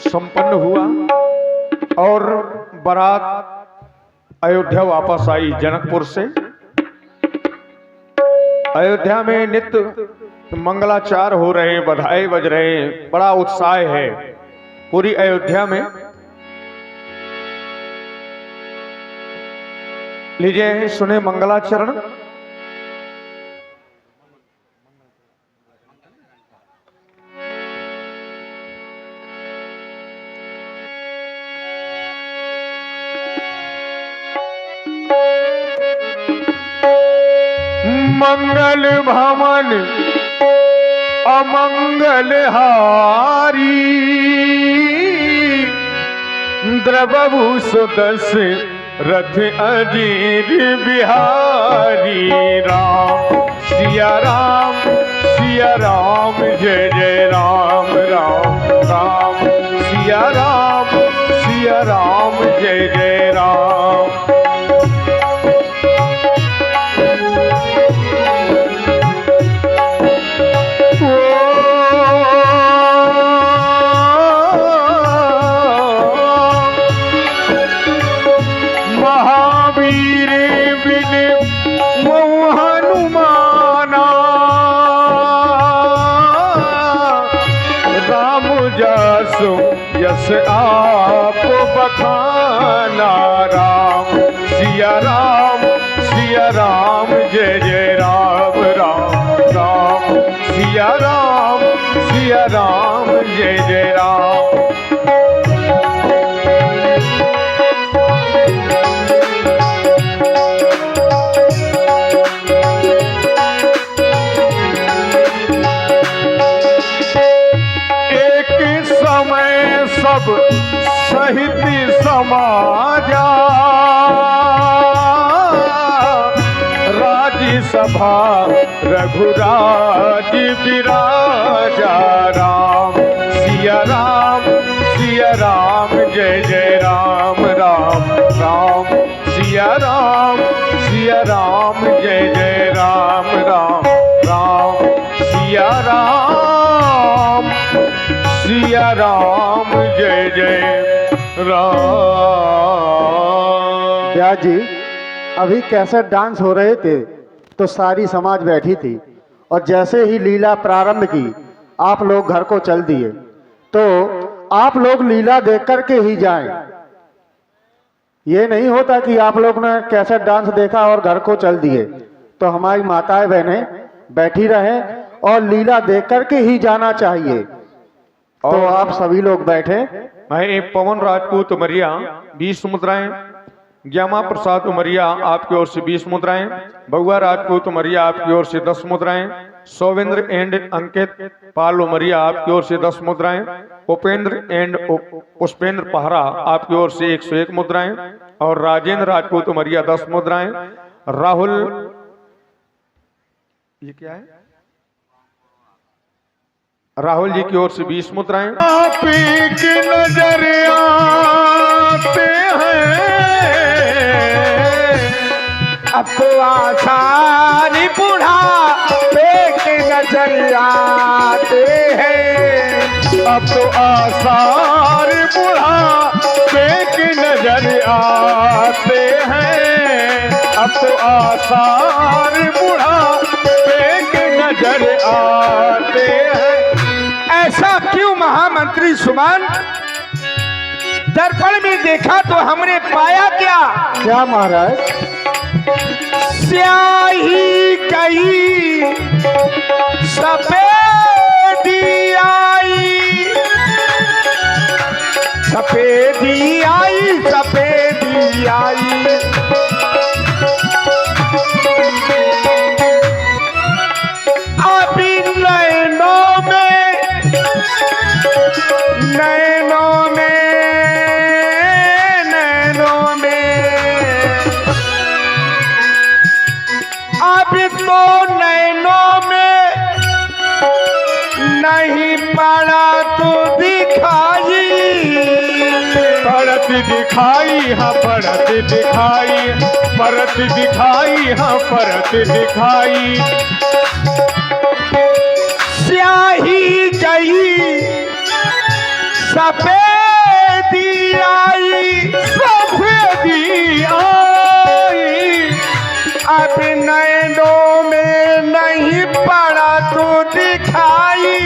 संपन्न हुआ और बारात अयोध्या वापस आई जनकपुर से। अयोध्या में नित्य मंगलाचार हो रहे हैं, बधाई बज रहे हैं, बड़ा उत्साह है पूरी अयोध्या में। लीजिए सुने मंगलाचरण। मंगल भवन अमंगल हारी, द्रवभू सुदस रथ अजीर बिहारी। राम सिया राम जय जय राम राम राम सिया राम जय जय राम। यस आप बखाना। राम सिया राम जय जय राम राम राम सिया राम जय जय राम। सब सहित समाजा राज्यसभा रघुराज विराजा। राम सिया राम जय जय राम राम राम सिया राम जय जय राम राम राम सिया राम जय जय राम। ब्यास जी, अभी कैसे डांस हो रहे थे तो सारी समाज बैठी थी और जैसे ही लीला प्रारंभ की आप लोग घर को चल दिए। तो आप लोग लीला देख करके ही जाएं। ये नहीं होता कि आप लोग ने कैसे डांस देखा और घर को चल दिए। तो हमारी माताएं बहनें बैठी रहें और लीला देख करके ही जाना चाहिए। तो आप सभी लोग बैठे। मैं पवन राजपूत उमरिया 20 मुद्राएं, ज्ञामा प्रसाद उमरिया आपकी ओर से 20 मुद्राएं, बउआ राजपूत उमरिया आपकी ओर से 10 मुद्राएं, सौवेंद्र एंड अंकित पाल उमरिया आपकी ओर से 10 मुद्राएं, उपेंद्र एंड पुष्पेंद्र पहरा आपकी ओर से 101 मुद्राएं और राजेंद्र राजपूत उमरिया 10 मुद्राएं। राहुल, ये क्या है, राहुल जी की ओर से 20 मुद्राएं। आप की नजर आते हैं अब तो आसानी बुढ़ापे की नजर आते हैं। अब तो आसार बुढ़ापे की नजर आते हैं। अब तो आसार बुढ़ापे की नजर आते हैं। ऐसा क्यों महामंत्री सुमन? दर्पण में देखा तो हमने पाया क्या? क्या महाराज? स्याही गई सफेदी आई, सफेदी आई, सफेदी आई। अभी नैनों में, नैनों में, नैनों में, अभी तो नैनों में नहीं पड़ा तो दिखाई। पड़त दिखाई, हाँ पड़त दिखाई, परत दिखाई, हाँ परत दिखाई। स्याही गई सफेद आई सफेदी आई, अब नैनों में नहीं पड़ा तो दिखाई।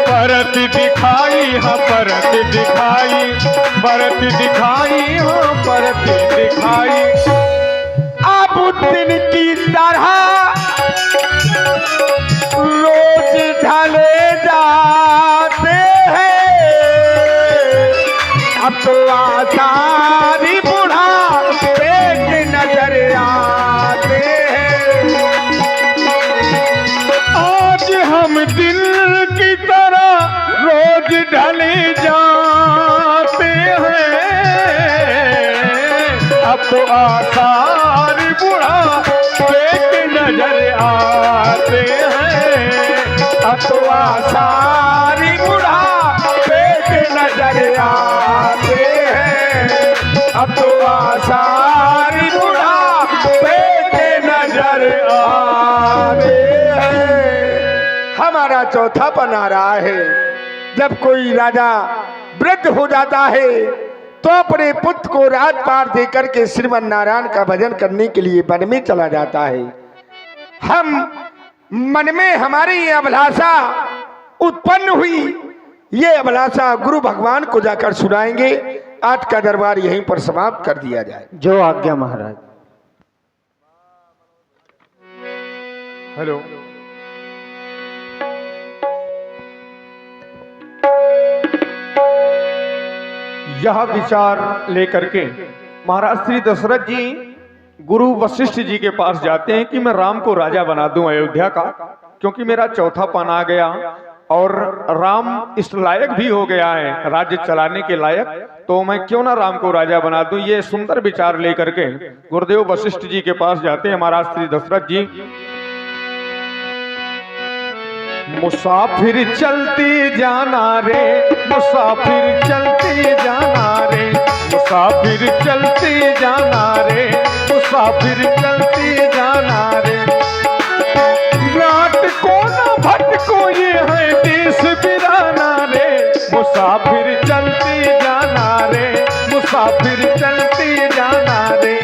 परत दिखाई हाँ परत दिखाई, परत दिखाई हाँ परत दिखाई। अब दिन की तरह रोज ढले जाते हैं, अब तो आसारी बुढ़ा पेट नजर आते हैं। आज हम दिल की तरह रोज ढले जाते हैं, अब तो आसार बुढ़ा पेट नजर आते हैं, अब तो आसारी बुढ़ा पेट नजर आते हैं, अब तो आसारी बुढ़ा पेट नजर आते हैं। हमारा चौथापन आ रहा है, जब कोई राजा वृद्ध हो जाता है तो अपने पुत्र को राजपाट देकर के श्रीमन नारायण का भजन करने के लिए वन में चला जाता है। हम मन में हमारी ये अभिलाषा उत्पन्न हुई, ये अभिलाषा गुरु भगवान को जाकर सुनाएंगे। आज का दरबार यहीं पर समाप्त कर दिया जाए। जो आज्ञा महाराज। हेलो। यह विचार लेकर के महाराज श्री दशरथ जी गुरु वशिष्ठ जी के पास जाते हैं कि मैं राम को राजा बना दूं अयोध्या का, क्योंकि मेरा चौथापन आ गया और राम इस लायक भी हो गया है राज्य चलाने के लायक, तो मैं क्यों ना राम को राजा बना दूं। ये सुंदर विचार लेकर के गुरुदेव वशिष्ठ जी के पास जाते हैं महाराज श्री दशरथ जी। मुसाफिर चलती जाना रे, मुसाफिर चलती जाना रे, मुसाफिर चलती जाना रे, मुसाफिर चलती जाना रे। नाट को ना भटको ये है देश बिराना रे, मुसाफिर चलती जाना रे, मुसाफिर चलती जाना रे।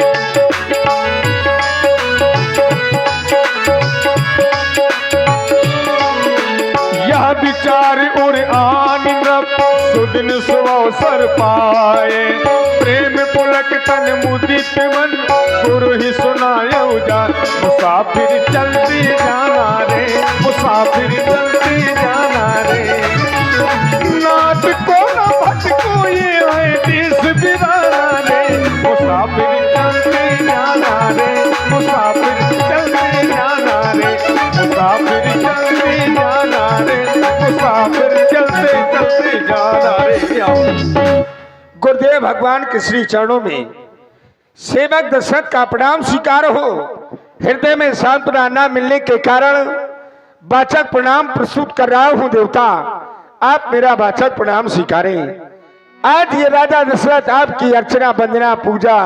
यह विचार उर आन नृप सुदिन सुअवसर पाए, प्रेम पुलक तन मुदित मन गुरु ही सुनाए उजान। मुसाफिर चलती जाना रे, मुसाफिर चलती जाना रे। नाट को ना भटको ये है देश बिराना रे, मुसाफिर चलती जाना रे, मुसाफिर चलती जाना रे, मुसाफिर चलती जाना रे, मुसाफिर चलते चलते जाना रे। गुरुदेव भगवान के श्री चरणों में सेवक दशरथ का प्रणाम स्वीकार हो। हृदय में सांत्वना न मिलने के कारण वाचक प्रणाम प्रस्तुत कर रहा हूं। देवता आप मेरा वाचक प्रणाम स्वीकारें। आज ये राजा दशरथ आपकी अर्चना वंदना पूजा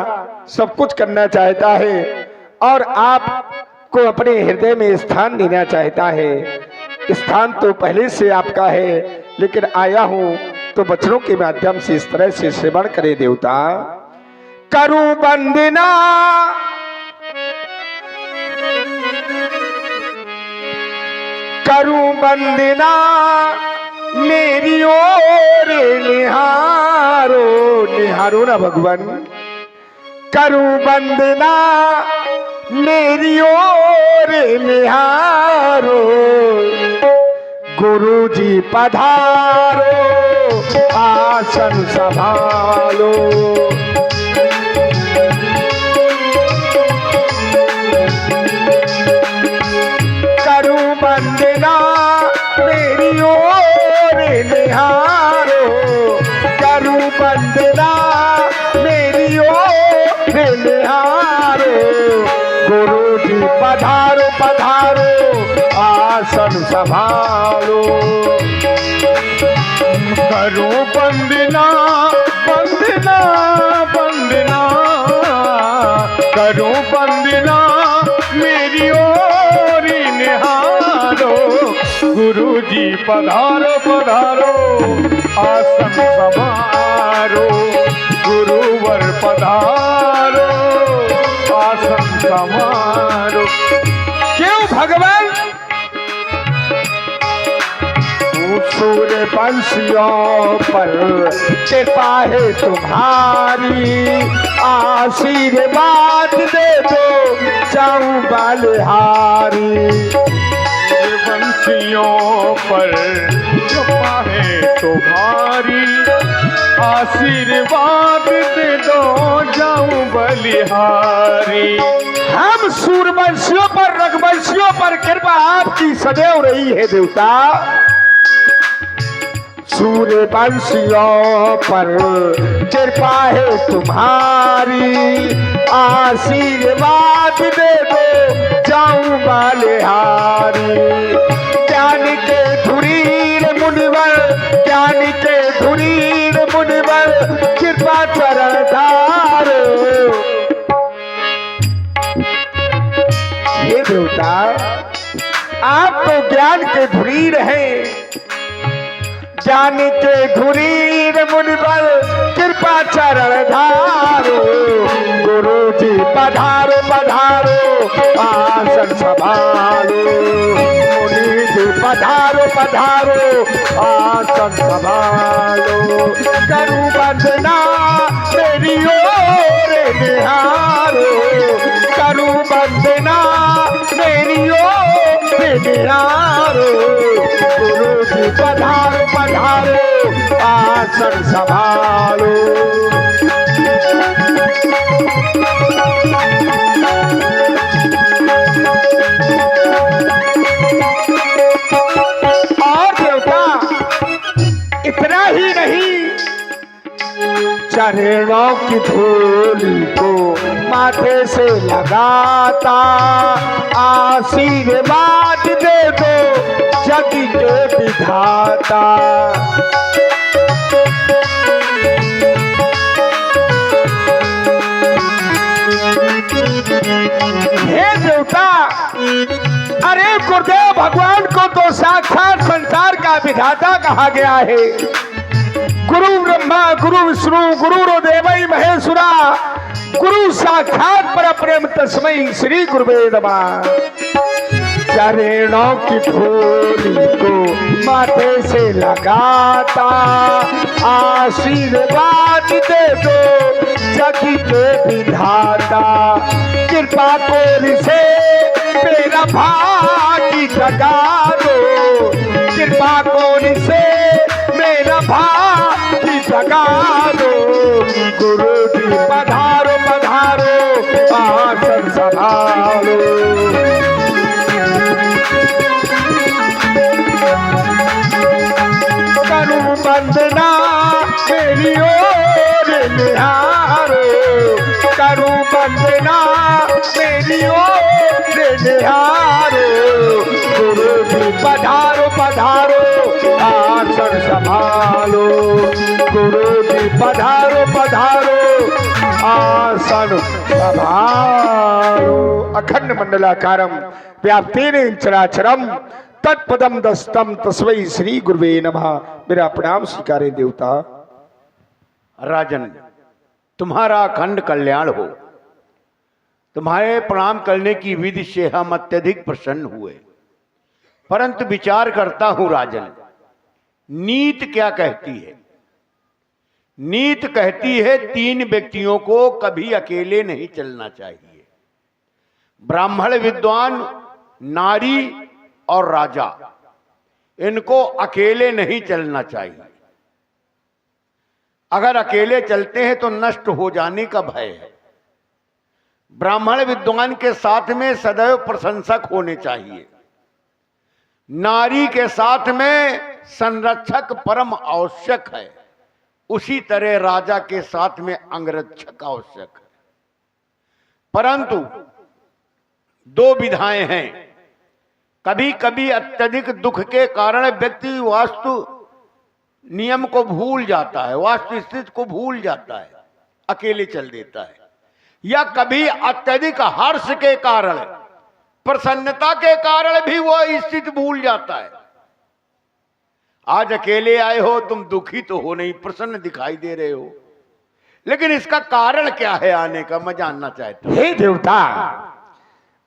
सब कुछ करना चाहता है और आपको अपने हृदय में स्थान देना चाहता है। स्थान तो पहले से आपका है, लेकिन आया हूं तो वचनों के माध्यम से इस तरह से श्रवण करे। देवता करूं वंदना करूं वंदना मेरी ओर निहारो, निहारो ना भगवान। करूं वंदना मेरी ओर निहारो, गुरु जी पधारो आसन संभालो। करूं वंदना मेरी ओर निहारो, करूं वंदना मेरी ओर निहारो, गुरु जी पधारो पधारो आसन संभालो। करूं वंदना वंदना वंदना, करूं वंदना मेरी ओर निहारो, गुरु जी पधारो पधारो आसन संभालो। सूर्यवंशियों पर कृपा है तुम्हारी, आशीर्वाद दे दो जाऊं बलिहारी। वंशियों पर कृपा है तुम्हारी, आशीर्वाद दे दो जाऊं बलिहारी। हम सूर्यवंशियों पर रघुवंशियों पर कृपा आपकी सदैव रही है देवता। सूर्यवंशियों पर कृपा है तुम्हारी, आशीर्वाद दे दो जाऊं बलिहारी। ज्ञान के धुरीर मुनिवर, ज्ञान के धुरीर मुनिवर कृपा चरण धारो। हे देवता, आप तो ज्ञान के धुरीर हैं, ज्ञान के धुरीर मुनिवर कृपा चरण धारो। गुरु जी पधारो पधारो आसन संभालो, मुनि जी पधारो पधारो आसन संभालो। करूं वंदना मेरी ओर निहारो, करूं वंदना मेरी ओर निहारो। गुरु जी पधारो पधारो आसन संभालो। और देवता इतना ही नहीं, चरणों की धूल को माथे से लगाता, आशीर्वाद दे दो जग के विधाता। हे देवता, अरे गुरुदेव भगवान को तो साक्षात संसार का विधाता कहा गया है। गुरु ब्रह्मा गुरु विष्णु गुरु देवै महेश्वरा, गुरु साक्षात परब्रह्म तस्मै श्री गुरुवे नमः। चरणों की धूल को माथे से लगाता, आशीर्वाद दे दो जग के विधाता। कृपा कोर से मेरा भाग्य जगा दो, कृपा कोर से मेरा भाग्य जगा दो। गुरु जी पधारो पधारो आसन संभालो। करूं वंदना मेरी ओर निहारो, करूं वंदना मेरी ओर निहारो। गुरु जी पधारो पधारो आसन संभालो, गुरु जी पधारो पधारो आसन संभालो। अखंड मंडलाकारं व्याप्तेन चराचरम तत्पदम दस्तम तस्मै श्री गुरुवे नमः। मेरा प्रणाम स्वीकारे देवता। राजन, तुम्हारा अखंड कल्याण हो। तुम्हारे प्रणाम करने की विधि से हम अत्यधिक प्रसन्न हुए, परंतु विचार करता हूं राजन, नीत क्या कहती है? नीत कहती है 3 व्यक्तियों को कभी अकेले नहीं चलना चाहिए। ब्राह्मण, विद्वान, नारी और राजा, इनको अकेले नहीं चलना चाहिए। अगर अकेले चलते हैं तो नष्ट हो जाने का भय है। ब्राह्मण विद्वान के साथ में सदैव प्रशंसक होने चाहिए, नारी के साथ में संरक्षक परम आवश्यक है, उसी तरह राजा के साथ में अंगरक्षक आवश्यक है। परंतु 2 विधाएं हैं। कभी कभी अत्यधिक दुख के कारण व्यक्ति वास्तु नियम को भूल जाता है, वास्तु स्थिति को भूल जाता है, अकेले चल देता है। या कभी अत्यधिक हर्ष के कारण, प्रसन्नता के कारण भी वो स्थिति भूल जाता है। आज अकेले आए हो, तुम दुखी तो हो नहीं, प्रसन्न दिखाई दे रहे हो, लेकिन इसका कारण क्या है आने का, मैं जानना चाहता हूं। हे देवता,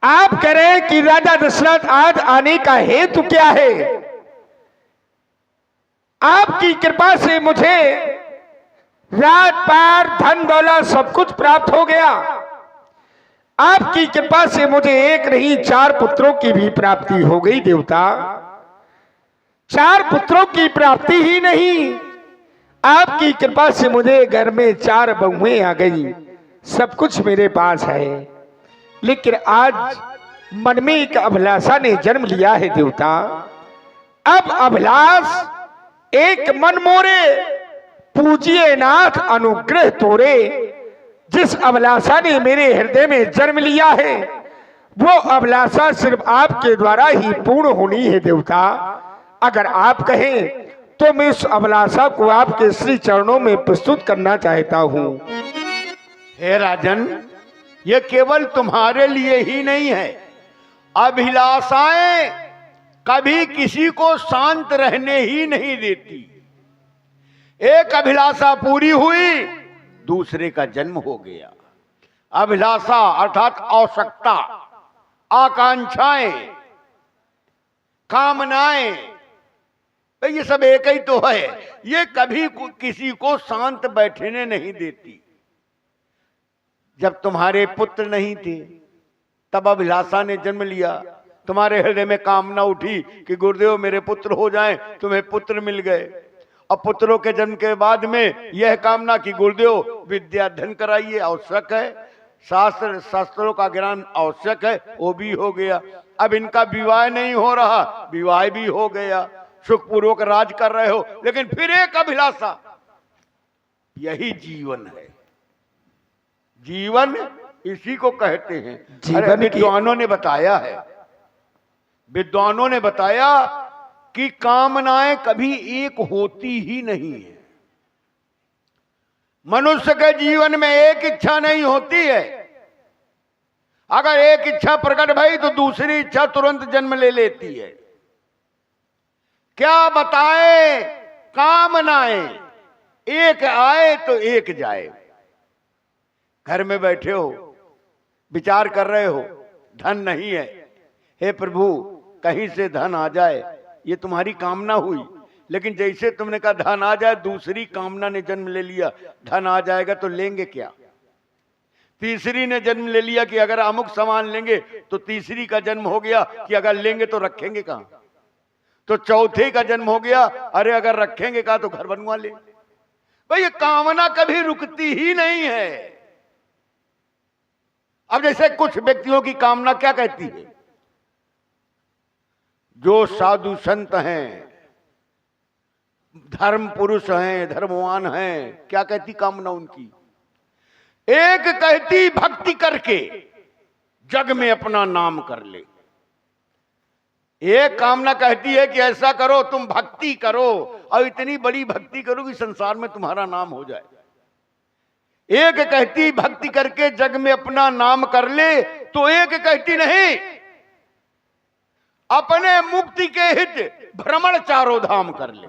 आप कह रहे हैं कि राजा दशरथ आज आने का हेतु क्या है? आपकी कृपा से मुझे रात पार धन दौलत सब कुछ प्राप्त हो गया। आपकी कृपा से मुझे एक नहीं 4 पुत्रों की भी प्राप्ति हो गई देवता। 4 पुत्रों की प्राप्ति ही नहीं, आपकी कृपा से मुझे घर में 4 बहुएं आ गई। सब कुछ मेरे पास है, लेकिन आज मन में एक अभिलाषा ने जन्म लिया है देवता। अब अभिलाष एक मन मोरे, पूजिए नाथ अनुग्रह तोरे। जिस अभिलाषा ने मेरे हृदय में जन्म लिया है, वो अभिलाषा सिर्फ आपके द्वारा ही पूर्ण होनी है देवता। अगर आप कहें तो मैं इस अभिलाषा को आपके श्री चरणों में प्रस्तुत करना चाहता हूं। हे राजन, ये केवल तुम्हारे लिए ही नहीं है। अभिलाषाएं कभी किसी को शांत रहने ही नहीं देती। एक अभिलाषा पूरी हुई, दूसरे का जन्म हो गया। अभिलाषा अर्थात आवश्यकता, आकांक्षाएं, कामनाएं, तो ये सब एक ही तो है। ये कभी किसी को शांत बैठने नहीं देती। जब तुम्हारे पुत्र नहीं थे तब अभिलाषा ने जन्म लिया। तुम्हारे हृदय में कामना उठी कि गुरुदेव मेरे पुत्र हो जाएं, तुम्हें पुत्र मिल गए। अब पुत्रों के जन्म के बाद में यह कामना कि गुरुदेव विद्या अध्ययन कराइए, आवश्यक है। शास्त्रों का ज्ञान आवश्यक है, वो भी हो गया। अब इनका विवाह नहीं हो रहा, विवाह भी हो गया। सुखपूर्वक राज कर रहे हो, लेकिन फिर एक अभिलाषा। यही जीवन है। जीवन इसी को कहते हैं। जीवन विद्वानों ने बताया है, विद्वानों ने बताया कि कामनाएं कभी एक होती ही नहीं है। मनुष्य के जीवन में एक इच्छा नहीं होती है। अगर एक इच्छा प्रकट भई तो दूसरी इच्छा तुरंत जन्म ले लेती है। क्या बताएं, कामनाएं एक आए तो एक जाए। घर में बैठे हो, विचार कर रहे हो, धन नहीं है, हे प्रभु कहीं से धन आ जाए, ये तुम्हारी कामना हुई। लेकिन जैसे तुमने कहा धन आ जाए, दूसरी कामना ने जन्म ले लिया, धन आ जाएगा तो लेंगे क्या। तीसरी ने जन्म ले लिया कि अगर अमुक सामान लेंगे, तो तीसरी का जन्म हो गया कि अगर लेंगे तो रखेंगे कहां। तो चौथे का जन्म हो गया, अरे अगर रखेंगे कहां तो घर बनवा ले। भाई ये कामना कभी रुकती ही नहीं है। अब जैसे कुछ व्यक्तियों की कामना क्या कहती है, जो साधु संत हैं, धर्म पुरुष हैं, धर्मवान हैं, क्या कहती कामना उनकी। एक कहती भक्ति करके जग में अपना नाम कर ले। एक कामना कहती है कि ऐसा करो, तुम भक्ति करो और इतनी बड़ी भक्ति करो कि संसार में तुम्हारा नाम हो जाए। एक कहती भक्ति करके जग में अपना नाम कर ले, तो एक कहती नहीं, अपने मुक्ति के हित भ्रमण चारों धाम कर ले।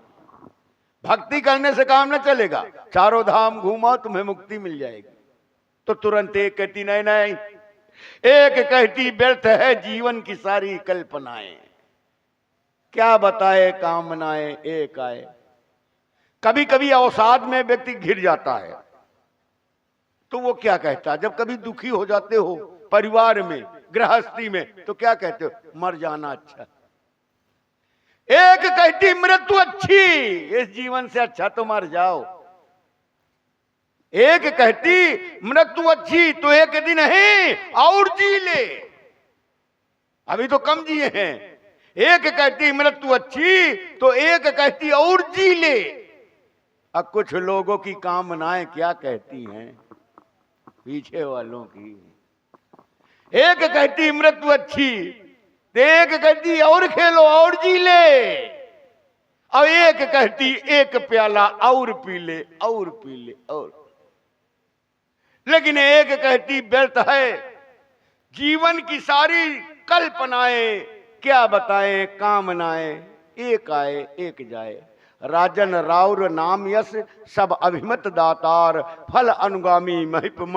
भक्ति करने से काम न चलेगा, चारों धाम घूमो तुम्हें मुक्ति मिल जाएगी। तो तुरंत एक कहती नहीं नहीं, एक कहती व्यर्थ है जीवन की सारी कल्पनाएं। क्या बताए कामनाएं एक आए। कभी कभी अवसाद में व्यक्ति घिर जाता है, तो वो क्या कहता है, जब कभी दुखी हो जाते हो परिवार में, गृहस्थी में, तो क्या कहते हो, मर जाना अच्छा। एक कहती मृत्यु अच्छी, इस जीवन से अच्छा तो मर जाओ। एक कहती मृत्यु अच्छी, तो एक दिन है और जी ले, अभी तो कम जिए हैं। एक कहती मृत्यु अच्छी, तो एक कहती और जी ले। अब कुछ लोगों की कामनाएं क्या कहती हैं, पीछे वालों की। एक कहती मृत्यु अच्छी, तो एक कहती और खेलो और जी ले, और एक कहती एक प्याला और पी ले और पी ले और। लेकिन एक कहती व्यर्थ है जीवन की सारी कल्पनाएं, क्या बताएं कामनाएं एक आए एक जाए। राजन राउर नाम यश सब अभिमत दातार, फल अनुगामी महिप